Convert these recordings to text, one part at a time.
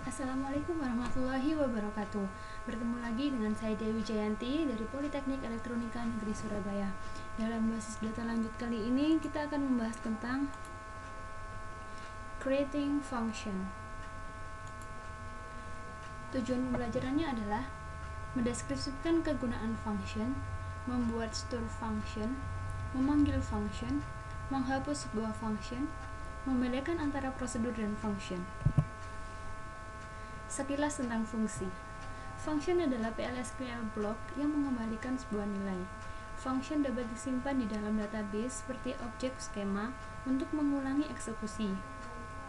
Assalamualaikum warahmatullahi wabarakatuh. Bertemu lagi dengan saya Dewi Jayanti dari Politeknik Elektronika Negeri Surabaya. Dalam basis data lanjut kali ini kita akan membahas tentang creating function. Tujuan pembelajarannya adalah mendeskripsikan kegunaan function, membuat store function, memanggil function, menghapus sebuah function, membedakan antara prosedur dan function. Sekilas tentang fungsi. Function adalah PL/SQL block yang mengembalikan sebuah nilai. Function dapat disimpan di dalam database seperti objek skema untuk mengulangi eksekusi.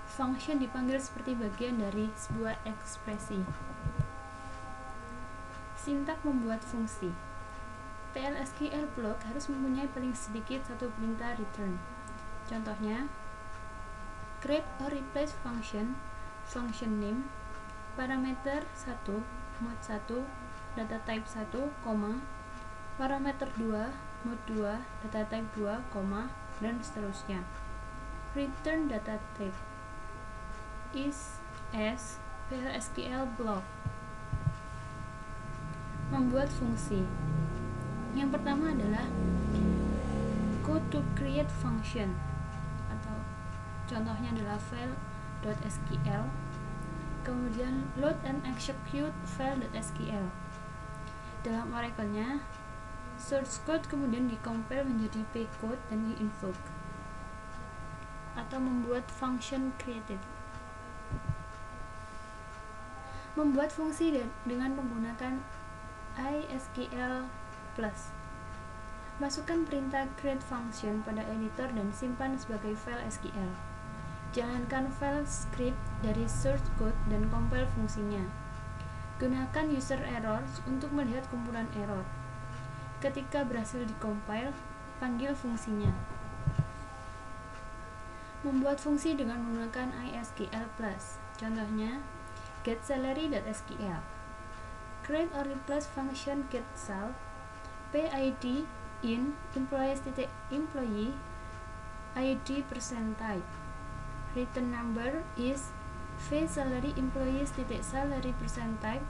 Function dipanggil seperti bagian dari sebuah ekspresi. Sintak membuat fungsi. PL/SQL block harus mempunyai paling sedikit satu perintah return. Contohnya, create or replace function, function name, parameter 1, mode 1, data type 1, parameter 2, mode 2, data type 2, dan seterusnya. Return data type is as PL/SQL block. Membuat fungsi. Yang pertama adalah go to create function, atau contohnya adalah file.sql. Kemudian load and execute file.sql. Dalam oracle-nya, source code kemudian dikompil menjadi pcode dan diinvoke. Atau membuat function created. Membuat fungsi dengan menggunakan ISQL+. Masukkan perintah create function pada editor dan simpan sebagai file SQL. Jalankan file script dari source code dan compile fungsinya. Gunakan user errors untuk melihat kumpulan error. Ketika berhasil dikompil, panggil fungsinya. Membuat fungsi dengan menggunakan ISQL+. Contohnya, getSalary.sql. Create or replace function getSal, PID in employees.employee, ID %type. Return number is v_salary employees.salary %type,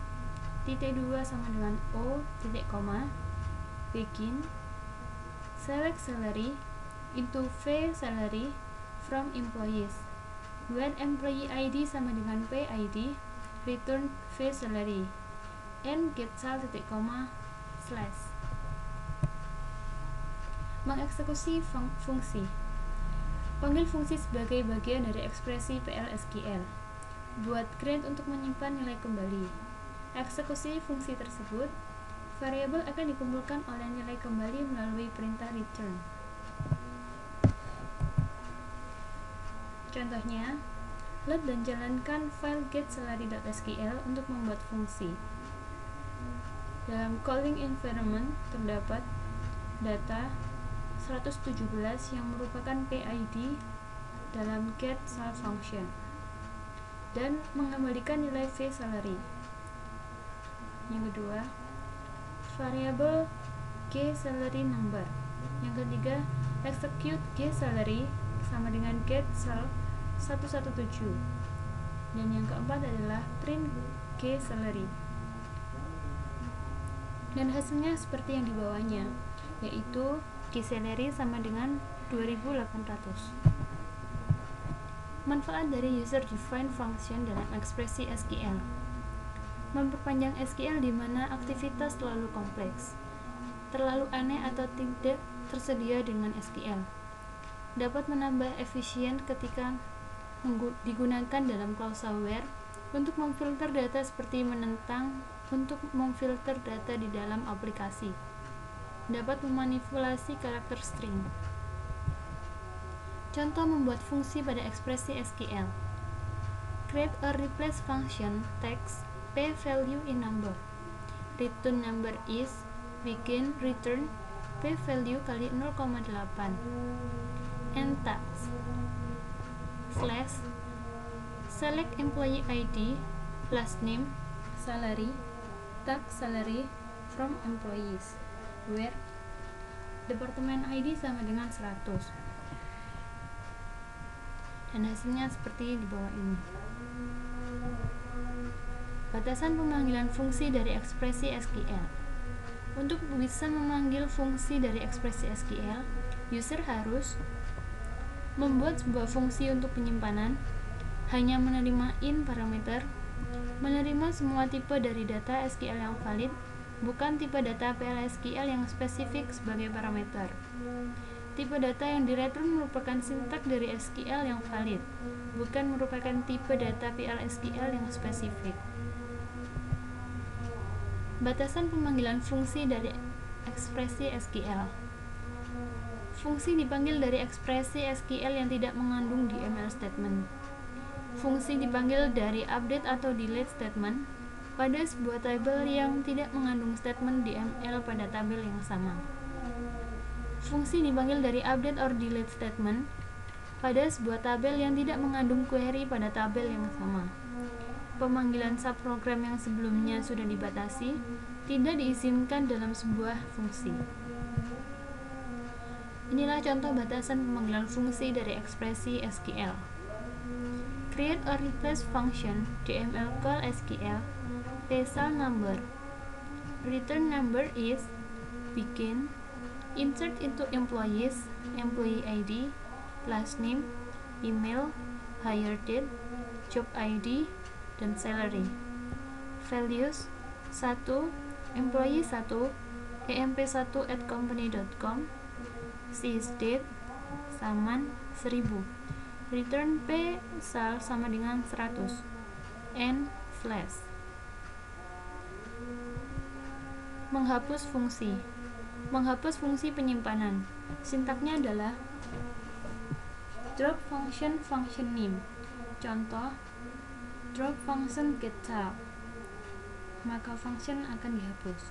(2 sama dengan o, begin, select salary into v_salary from employees. When employee ID sama dengan PID, return v_salary, and getSal, slash. Mengeksekusi fungsi. Panggil fungsi sebagai bagian dari ekspresi PL/SQL. Buat create untuk menyimpan nilai kembali. Eksekusi fungsi tersebut, variabel akan dikumpulkan oleh nilai kembali melalui perintah return. Contohnya, load dan jalankan file getSalary.sql untuk membuat fungsi. Dalam calling environment terdapat data 117 yang merupakan PID dalam getSal function dan mengembalikan nilai v_salary. Yang kedua, variabel getSalaryNumber. Yang ketiga, execute getSalary sama dengan getSal 117. Dan yang keempat adalah print getSalary. Dan hasilnya seperti yang di bawahnya, yaitu getSalary sama dengan 2800. Manfaat dari user defined function dalam ekspresi SQL. Memperpanjang SQL di mana aktivitas terlalu kompleks, terlalu aneh atau tidak tersedia dengan SQL. Dapat menambah efisien ketika digunakan dalam klausa where untuk memfilter data seperti menentang untuk memfilter data di dalam aplikasi. Dapat memanipulasi karakter string. Contoh membuat fungsi pada ekspresi SQL. Create or replace function text p_value in number. Return number is begin return p_value kali 0,8. And tags slash select employee ID last name salary tag salary from employees where departemen ID sama dengan 100. Dan hasilnya seperti di bawah ini. Batasan pemanggilan fungsi dari ekspresi SQL. Untuk bisa memanggil fungsi dari ekspresi SQL, user harus membuat sebuah fungsi untuk penyimpanan, hanya menerima in parameter, menerima semua tipe dari data SQL yang valid, bukan tipe data PL/SQL yang spesifik sebagai parameter. Tipe data yang direturn merupakan sintak dari SQL yang valid, bukan merupakan tipe data PL/SQL yang spesifik. Batasan pemanggilan fungsi dari ekspresi SQL. Fungsi dipanggil dari ekspresi SQL yang tidak mengandung DML statement. Fungsi dipanggil dari update atau delete statement pada sebuah tabel yang tidak mengandung statement DML pada tabel yang sama. Fungsi dipanggil dari update or delete statement pada sebuah tabel yang tidak mengandung query pada tabel yang sama. Pemanggilan subprogram yang sebelumnya sudah dibatasi tidak diizinkan dalam sebuah fungsi. Inilah contoh batasan pemanggilan fungsi dari ekspresi SQL. Create or replace function DML call SQL Result number. Return number is begin. Insert into employees, employee ID, last name, email, hire date, job ID, dan salary. Values 1. Employee 1 emp1@company.com. Seize date saman 1000. Return P sal sama dengan 100. N slash. Menghapus fungsi. Menghapus fungsi penyimpanan. Sintaknya adalah drop function name. Contoh, drop function getChild, maka function akan dihapus.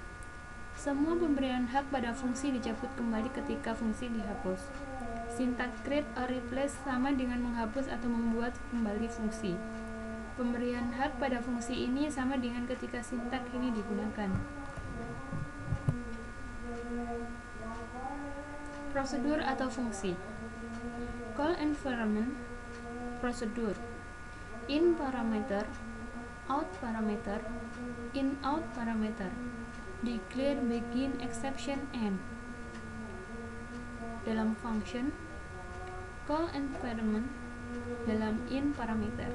Semua pemberian hak pada fungsi dicabut kembali ketika fungsi dihapus. Sintak create or replace sama dengan menghapus atau membuat kembali fungsi. Pemberian hak pada fungsi ini sama dengan ketika sintak ini digunakan. Prosedur atau fungsi. Call environment, prosedur. In parameter, out parameter, in out parameter, declare begin exception end. Dalam function, call environment dalam in parameter,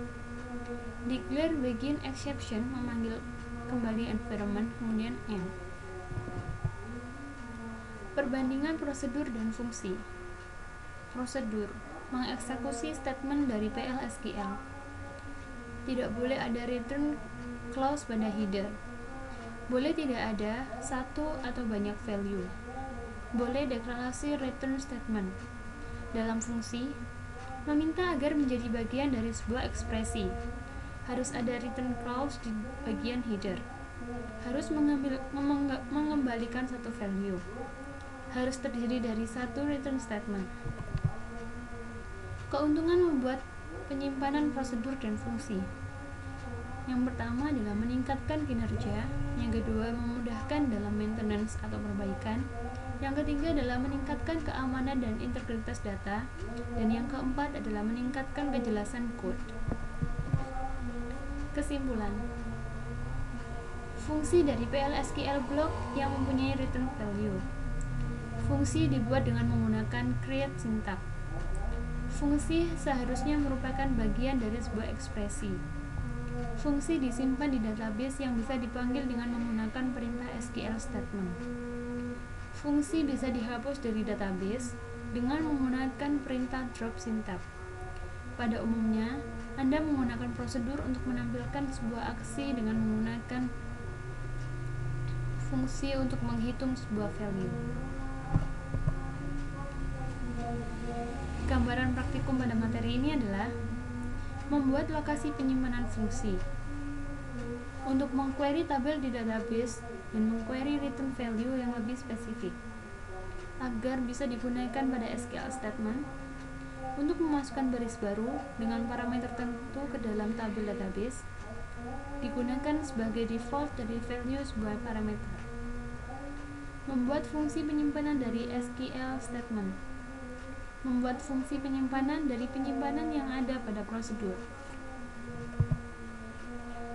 declare begin exception memanggil kembali environment kemudian end. Perbandingan prosedur dan fungsi. Prosedur mengeksekusi statement dari PL/SQL. Tidak boleh ada return clause pada header. Boleh tidak ada satu atau banyak value. Boleh deklarasi return statement. Dalam fungsi, meminta agar menjadi bagian dari sebuah ekspresi. Harus ada return clause di bagian header. Harus mengembalikan satu value. Harus terdiri dari satu return statement. Keuntungan membuat penyimpanan prosedur dan fungsi. Yang pertama adalah meningkatkan kinerja, yang kedua memudahkan dalam maintenance atau perbaikan, yang ketiga adalah meningkatkan keamanan dan integritas data, dan yang keempat adalah meningkatkan kejelasan code. Kesimpulan. Fungsi dari PL/SQL block yang mempunyai return value. Fungsi dibuat dengan menggunakan create syntax. Fungsi seharusnya merupakan bagian dari sebuah ekspresi. Fungsi disimpan di database yang bisa dipanggil dengan menggunakan perintah SQL statement. Fungsi bisa dihapus dari database dengan menggunakan perintah drop syntax. Pada umumnya, Anda menggunakan prosedur untuk menampilkan sebuah aksi dengan menggunakan fungsi untuk menghitung sebuah value. Gambaran praktikum pada materi ini adalah membuat lokasi penyimpanan fungsi untuk mengquery tabel di database dan mengquery return value yang lebih spesifik agar bisa digunakan pada SQL statement untuk memasukkan baris baru dengan parameter tertentu ke dalam tabel database digunakan sebagai default dari value sebuah parameter. Membuat fungsi penyimpanan dari SQL statement. Membuat fungsi penyimpanan dari penyimpanan yang ada pada prosedur.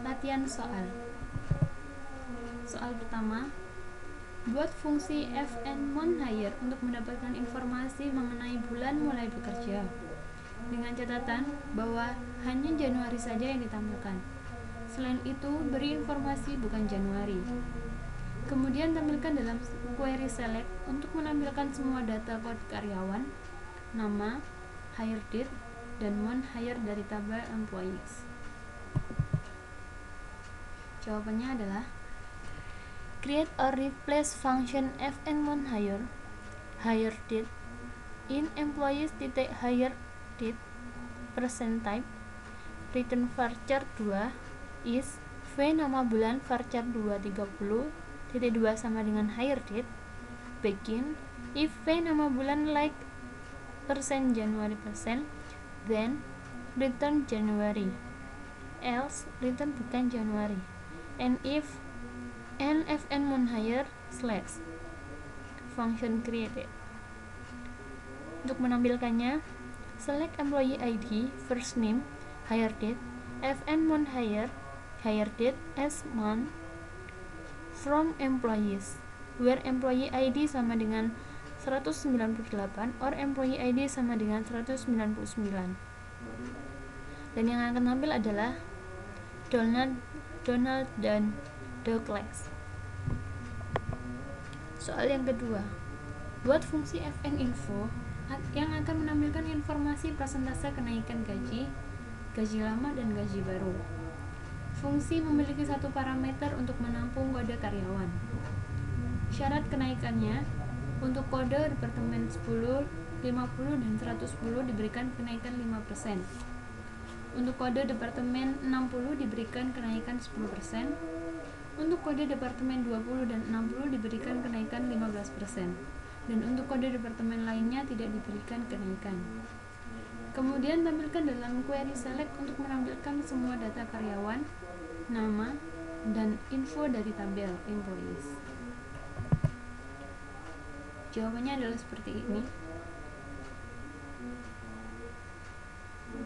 Latihan pengertian soal. Soal pertama, buat fungsi fn month hire untuk mendapatkan informasi mengenai bulan mulai bekerja, dengan catatan bahwa hanya Januari saja yang ditampilkan. Selain itu, beri informasi bukan Januari. Kemudian tampilkan dalam query select untuk menampilkan semua data kode karyawan, nama, hire date, dan month hire dari tabel employees. Jawabannya adalah create or replace function fn month hire date in employees hire date percent type return varchar 2 is v nama bulan varchar 2 30 titik 2 sama dengan hire date begin if v nama bulan like percent January percent then return January else return bukan January and if fn month hire slash function created. Untuk menampilkannya, select employee ID first name hire date fn month hire date as month from employees where employee ID sama dengan 198 or employee ID sama dengan 199. Dan yang akan tampil adalah Donald dan Douglas. Soal yang kedua, buat fungsi fn info yang akan menampilkan informasi persentase kenaikan gaji lama dan gaji baru. Fungsi memiliki satu parameter untuk menampung kode karyawan. Syarat kenaikannya, untuk kode departemen 10, 50, dan 110 diberikan kenaikan 5%. Untuk kode departemen 60 diberikan kenaikan 10%. Untuk kode departemen 20 dan 60 diberikan kenaikan 15%. Dan untuk kode departemen lainnya tidak diberikan kenaikan. Kemudian tampilkan dalam query select untuk menampilkan semua data karyawan, nama, dan info dari tabel employees. Jawabannya adalah seperti ini.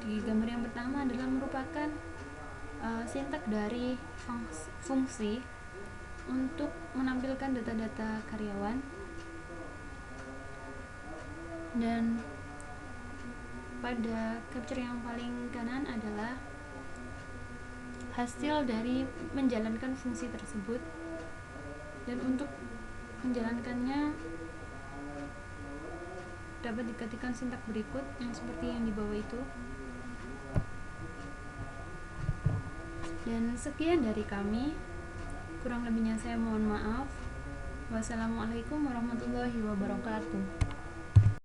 Di gambar yang pertama adalah merupakan sintak dari fungsi untuk menampilkan data-data karyawan, dan pada capture yang paling kanan adalah hasil dari menjalankan fungsi tersebut. Dan untuk menjalankannya dapat diketikkan sintak berikut yang seperti yang di bawah itu. Dan sekian dari kami, kurang lebihnya saya mohon maaf. Wassalamualaikum warahmatullahi wabarakatuh.